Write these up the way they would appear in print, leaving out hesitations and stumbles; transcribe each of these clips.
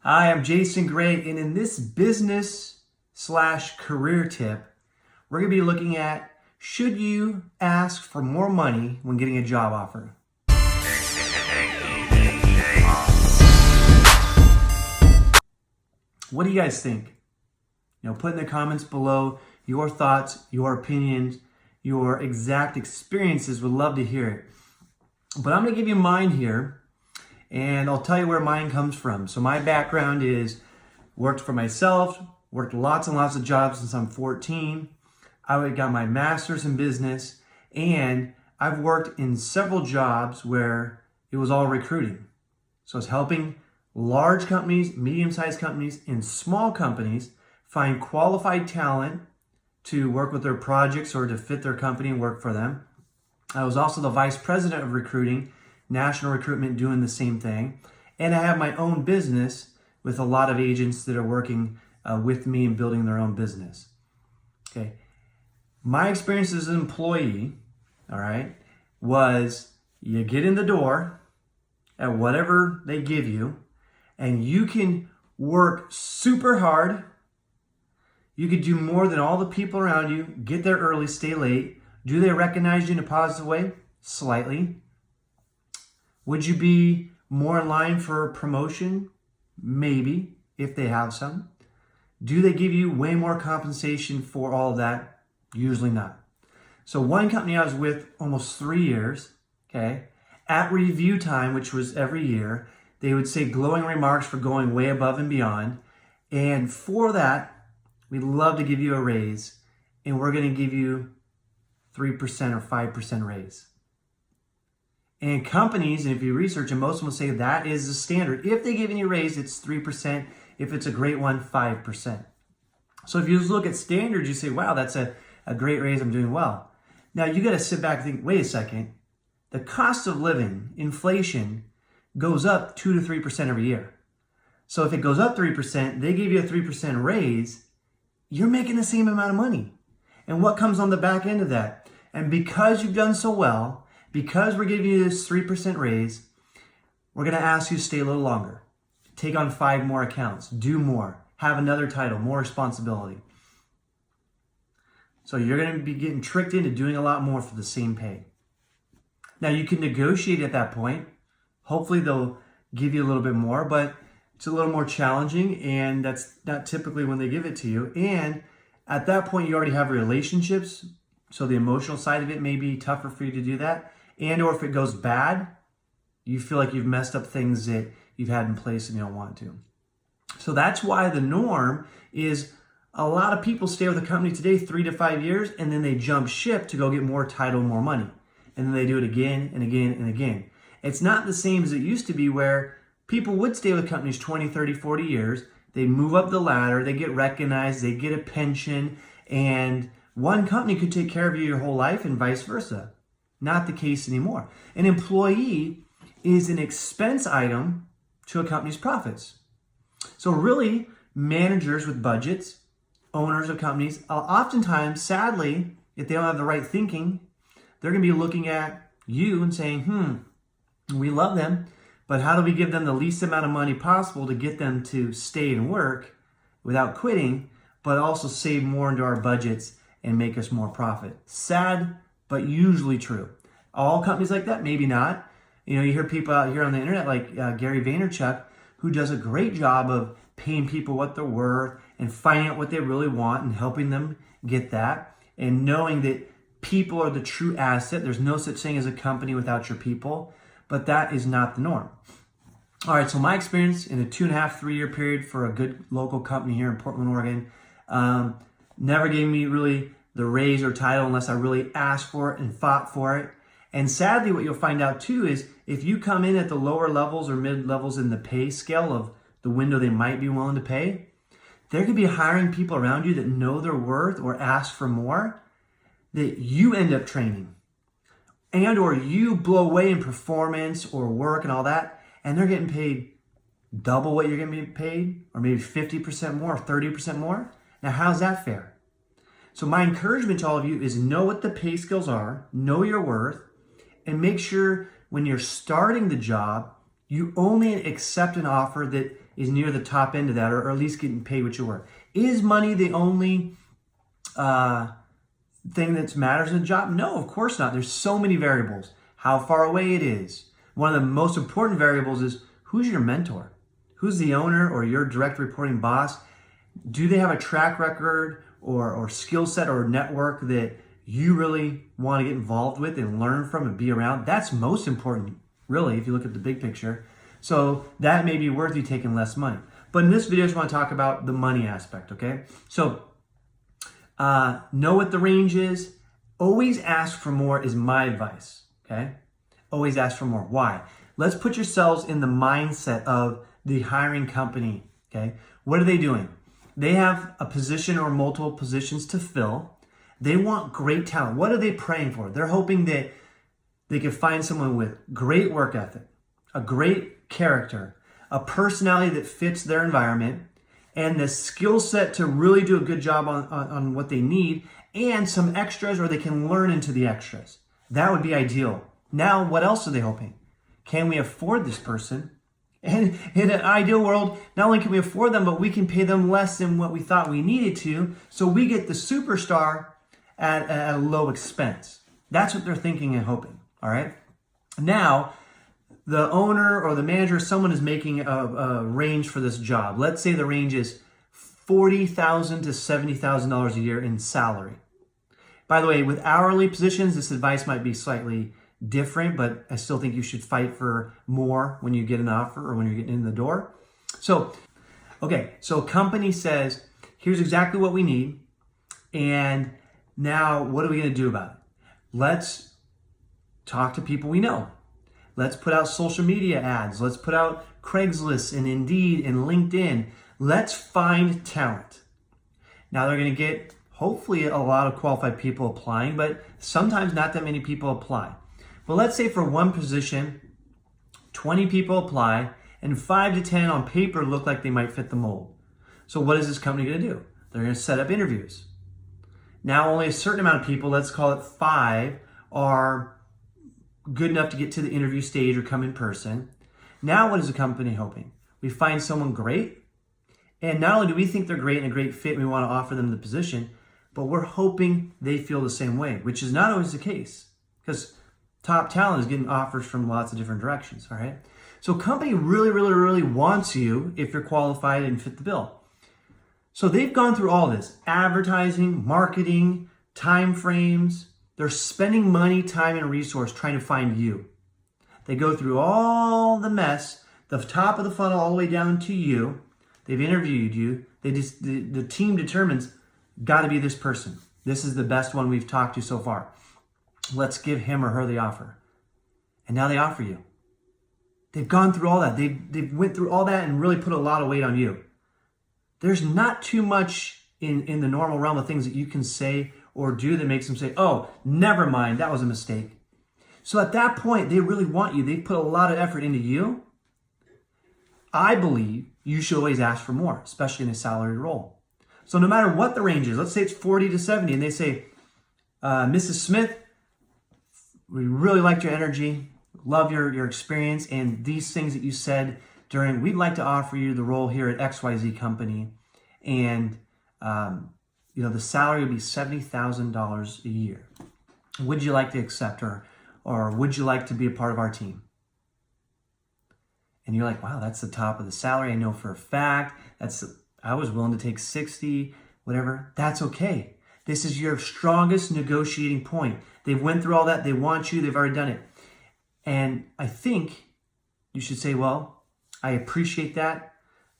Hi, I'm Jason Gray, and in this business/career tip, we're going to be looking at, should you ask for more money when getting a job offer? What do you guys think? Put in the comments below your thoughts, your opinions, your exact experiences. Would love to hear it. But I'm going to give you mine here, and I'll tell you where mine comes from. So my background is worked for myself, worked lots and lots of jobs since I'm 14. I got my master's in business, and I've worked in several jobs where it was all recruiting. So it's helping large companies, medium-sized companies, and small companies find qualified talent to work with their projects or to fit their company and work for them. I was also the vice president of recruiting, national recruitment, doing the same thing. And I have my own business with a lot of agents that are working with me and building their own business. Okay. My experience as an employee, all right, was you get in the door at whatever they give you, and you can work super hard. You could do more than all the people around you, get there early, stay late. Do they recognize you in a positive way? Slightly. Would you be more in line for a promotion? Maybe, if they have some. Do they give you way more compensation for all of that? Usually not. So one company I was with almost 3 years, okay, at review time, which was every year, they would say glowing remarks for going way above and beyond. And for that, we'd love to give you a raise, and we're going to give you 3% or 5% raise. And companies, and if you research them, most of them will say that is the standard. If they give you a raise, it's 3%. If it's a great one, 5%. So if you just look at standards, you say, wow, that's a great raise, I'm doing well. Now you got to sit back and think, wait a second. The cost of living, inflation, goes up 2 to 3% every year. So if it goes up 3%, they give you a 3% raise, you're making the same amount of money. And what comes on the back end of that? And because you've done so well, because we're giving you this 3% raise, we're going to ask you to stay a little longer. Take on 5 more accounts, do more, have another title, more responsibility. So you're going to be getting tricked into doing a lot more for the same pay. Now you can negotiate at that point. Hopefully they'll give you a little bit more, but it's a little more challenging, and that's not typically when they give it to you. And at that point, you already have relationships, so the emotional side of it may be tougher for you to do that. And or if it goes bad, you feel like you've messed up things that you've had in place and you don't want to. So that's why the norm is a lot of people stay with a company today 3 to 5 years, and then they jump ship to go get more title, more money. And then they do it again and again and again. It's not the same as it used to be, where people would stay with companies 20, 30, 40 years. They move up the ladder, they get recognized, they get a pension, and one company could take care of you your whole life and vice versa. Not the case anymore. An employee is an expense item to a company's profits. So really, managers with budgets, owners of companies, oftentimes, sadly, if they don't have the right thinking, they're going to be looking at you and saying, we love them, but how do we give them the least amount of money possible to get them to stay and work without quitting, but also save more into our budgets and make us more profit? Sad, but usually true. All companies like that? Maybe not. You hear people out here on the internet like Gary Vaynerchuk, who does a great job of paying people what they're worth and finding out what they really want and helping them get that, and knowing that people are the true asset. There's no such thing as a company without your people, but that is not the norm. All right, so my experience in a 2.5, 3 year period for a good local company here in Portland, Oregon, never gave me really the raise or title unless I really asked for it and fought for it. And sadly, what you'll find out too is if you come in at the lower levels or mid levels in the pay scale of the window they might be willing to pay, there could be hiring people around you that know their worth or ask for more, that you end up training. And or you blow away in performance or work and all that, and they're getting paid double what you're going to be paid, or maybe 50% more, or 30% more. Now, how's that fair? So my encouragement to all of you is know what the pay scales are, know your worth, and make sure when you're starting the job, You only accept an offer that is near the top end of that, or at least getting paid what you're worth. Is money the only thing that matters in a job? No, of course not. There's so many variables. How far away it is. One of the most important variables is who's your mentor? Who's the owner or your direct reporting boss? Do they have a track record or skill set or network that you really want to get involved with and learn from and be around? That's most important, really, if you look at the big picture. So that may be worth you taking less money. But in this video, I just want to talk about the money aspect, okay? So know what the range is. Always ask for more is my advice, okay? Always ask for more. Why? Let's put yourselves in the mindset of the hiring company, okay? What are they doing? They have a position or multiple positions to fill. They want great talent. What are they praying for? They're hoping that they can find someone with great work ethic, a great character, a personality that fits their environment, and the skill set to really do a good job on what they need, and some extras, or they can learn into the extras. That would be ideal. Now, what else are they hoping? Can we afford this person? And in an ideal world, not only can we afford them, but we can pay them less than what we thought we needed to, so we get the superstar at a low expense. That's what they're thinking and hoping, all right? Now, the owner or the manager, someone is making a range for this job. Let's say the range is $40,000 to $70,000 a year in salary. By the way, with hourly positions, this advice might be slightly different, but I still think you should fight for more when you get an offer or when you're getting in the door. So company says, here's exactly what we need. And now what are we going to do about it? Let's talk to people we know. Let's put out social media ads. Let's put out Craigslist and Indeed and LinkedIn. Let's find talent. Now they're going to get hopefully a lot of qualified people applying, but sometimes not that many people apply. But let's say for one position, 20 people apply and 5 to 10 on paper look like they might fit the mold. So what is this company going to do? They're going to set up interviews. Now only a certain amount of people, let's call it 5, are good enough to get to the interview stage or come in person. Now what is the company hoping? We find someone great, and not only do we think they're great and a great fit and we want to offer them the position, but we're hoping they feel the same way, which is not always the case, because top talent is getting offers from lots of different directions, all right? So company really wants you if you're qualified and fit the bill. So they've gone through all this, advertising, marketing, time frames. They're spending money, time, and resource trying to find you. They go through all the mess, the top of the funnel all the way down to you. They've interviewed you. The team determines, got to be this person. This is the best one we've talked to so far. Let's give him or her the offer. And now they offer you. They've gone through all that. They've went through all that and really put a lot of weight on you. There's not too much in the normal realm of things that you can say or do that makes them say, oh, never mind, that was a mistake. So at that point, they really want you. They put a lot of effort into you. I believe you should always ask for more, especially in a salaried role. So no matter what the range is, let's say it's 40 to 70, and they say, Mrs. Smith, we really liked your energy, love your experience, and these things that you said during, we'd like to offer you the role here at XYZ company, and the salary would be $70,000 a year. Would you like to accept, or would you like to be a part of our team? And you're like, wow, that's the top of the salary. I know for a fact I was willing to take 60, whatever. That's okay. This is your strongest negotiating point. They've went through all that. They want you. They've already done it. And I think you should say, well, I appreciate that.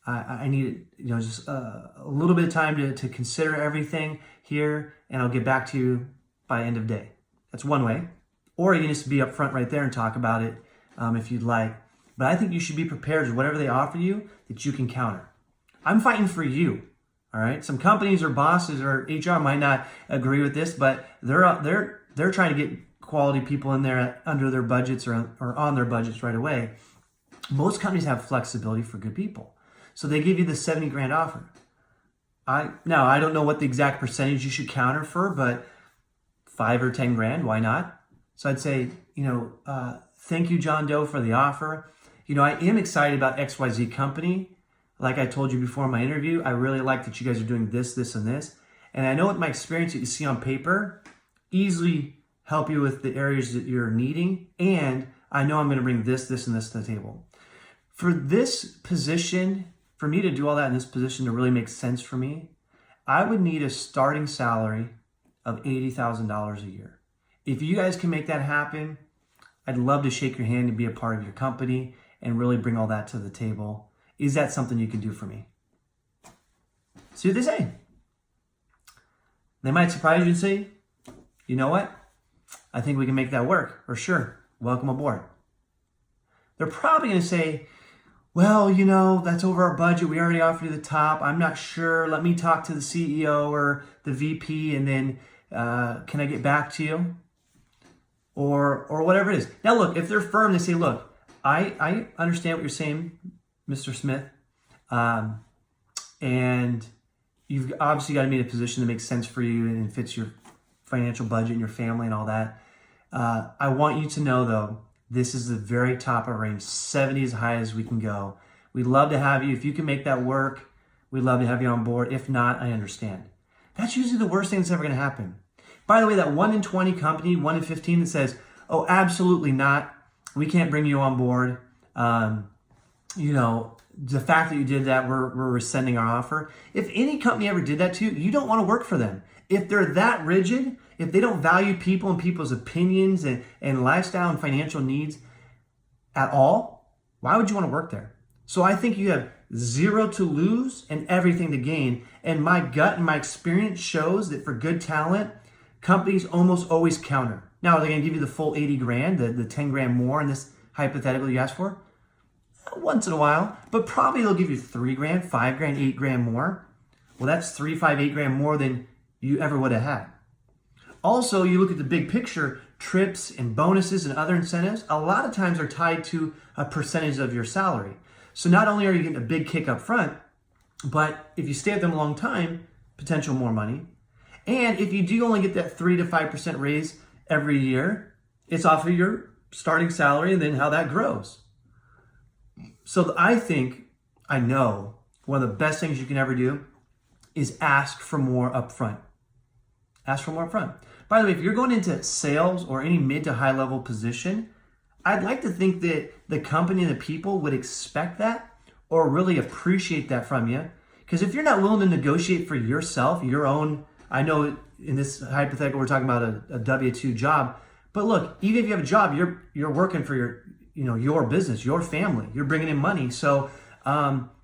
I need just a little bit of time to consider everything here, and I'll get back to you by end of day. That's one way. Or you can just be upfront right there and talk about it if you'd like. But I think you should be prepared for whatever they offer you that you can counter. I'm fighting for you. All right. Some companies or bosses or HR might not agree with this, but they're trying to get quality people in there under their budgets or on their budgets right away. Most companies have flexibility for good people. So they give you the 70 grand offer. I don't know what the exact percentage you should counter for, but 5 or 10 grand, why not? So I'd say, thank you, John Doe, for the offer. I am excited about XYZ company. Like I told you before in my interview, I really like that you guys are doing this, this, and this. And I know with my experience that you see on paper, easily help you with the areas that you're needing. And I know I'm going to bring this, this, and this to the table. For this position, for me to do all that in this position to really make sense for me, I would need a starting salary of $80,000 a year. If you guys can make that happen, I'd love to shake your hand and be a part of your company and really bring all that to the table. Is that something you can do for me? See what they say. They might surprise you and say, you know what? I think we can make that work. Or sure, welcome aboard. They're probably going to say, well, that's over our budget. We already offered you the top. I'm not sure. Let me talk to the CEO or the VP and then can I get back to you? Or whatever it is. Now look, if they're firm, they say, look, I understand what you're saying, Mr. Smith. And you've obviously got to be in a position that makes sense for you and fits your financial budget and your family and all that. I want you to know, though, this is the very top of range, 70 as high as we can go. We'd love to have you. If you can make that work, we'd love to have you on board. If not, I understand. That's usually the worst thing that's ever going to happen. By the way, that 1 in 20 company, 1 in 15 that says, oh, absolutely not, we can't bring you on board. The fact that you did that, we're rescinding our offer. If any company ever did that to you, you don't want to work for them. If they're that rigid, if they don't value people and people's opinions and lifestyle and financial needs at all, why would you want to work there? So I think you have zero to lose and everything to gain. And my gut and my experience shows that for good talent, companies almost always counter. Now, are they going to give you the full 80 grand, the 10 grand more in this hypothetical you asked for? Once in a while, but probably they'll give you 3 grand, 5 grand, 8 grand more. Well, that's 3, 5, 8 grand more than you ever would have had. Also, you look at the big picture, trips and bonuses and other incentives, a lot of times are tied to a percentage of your salary. So not only are you getting a big kick up front, but if you stay with them a long time, potential more money. And if you do only get that 3 to 5% raise every year, it's off of your starting salary and then how that grows. So I know one of the best things you can ever do is ask for more upfront. Ask for more upfront. By the way, if you're going into sales or any mid to high level position, I'd like to think that the company and the people would expect that or really appreciate that from you. Because if you're not willing to negotiate for yourself, your own, I know in this hypothetical we're talking about a W-2 job, but look, even if you have a job, you're working for your business, your family, you're bringing in money. So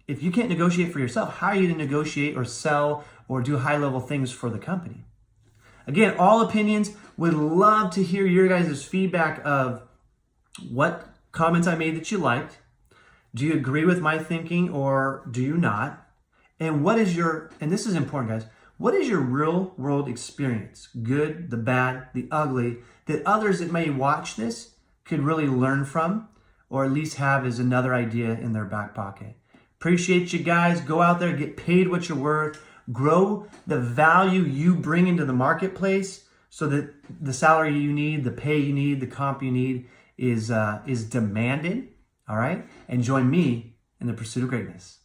if you can't negotiate for yourself, how are you to negotiate or sell or do high level things for the company? Again, all opinions. Would love to hear your guys' feedback of what comments I made that you liked. Do you agree with my thinking or do you not? And what is and this is important, guys, what is your real world experience? Good, the bad, the ugly, that others that may watch this could really learn from or at least have as another idea in their back pocket. Appreciate you guys. Go out there, get paid what you're worth, grow the value you bring into the marketplace so that the salary you need, the pay you need, the comp you need is demanded. All right? And join me in the pursuit of greatness.